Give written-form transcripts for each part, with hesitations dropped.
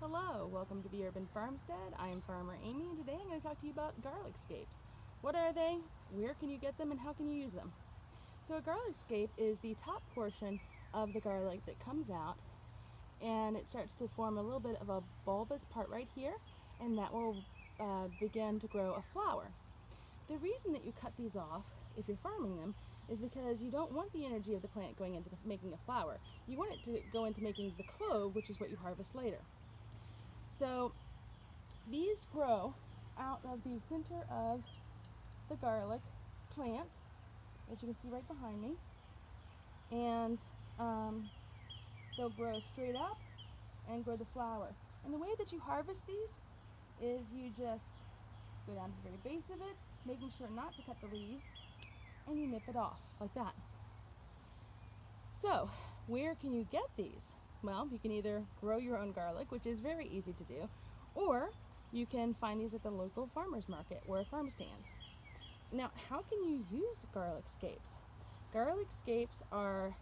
Hello, welcome to the Urban Farmstead. I am Farmer Amy, and today I'm going to talk to you about garlic scapes. What are they? Where can you get them, and how can you use them? So a garlic scape is the top portion of the garlic that comes out, and it starts to form a little bit of a bulbous part right here, and that will begin to grow a flower. The reason that you cut these off, if you're farming them, is because you don't want the energy of the plant going into making a flower. You want it to go into making the clove, which is what you harvest later. So these grow out of the center of the garlic plant, which you can see right behind me, and they'll grow straight up and grow the flower. And the way that you harvest these is you just go down to the very base of it, making sure not to cut the leaves, and you nip it off like that. So where can you get these? Well, you can either grow your own garlic, which is very easy to do, or you can find these at the local farmer's market or a farm stand. Now, how can you use garlic scapes? Garlic scapes are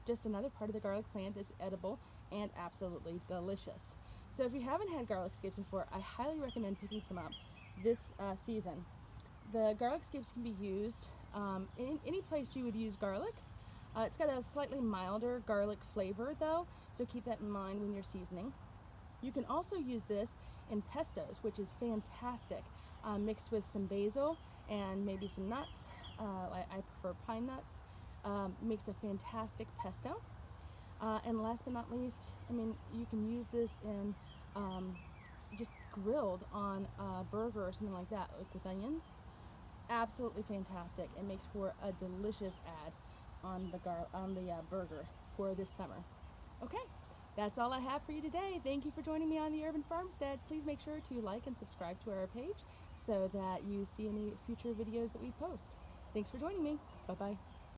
just another part of the garlic plant that's edible and absolutely delicious. So if you haven't had garlic scapes before, I highly recommend picking some up this season. The garlic scapes can be used in any place you would use garlic. It's got a slightly milder garlic flavor though, so keep that in mind when you're seasoning. You can also use this in pestos, which is fantastic, mixed with some basil and maybe some nuts. I prefer pine nuts. Makes a fantastic pesto. And last but not least, you can use this in just grilled on a burger or something like that, like with onions. Absolutely fantastic. It makes for a delicious add on the burger for this summer. Okay, that's all I have for you today. Thank you for joining me on the Urban Farmstead. Please make sure to like and subscribe to our page so that you see any future videos that we post. Thanks for joining me. Bye-bye.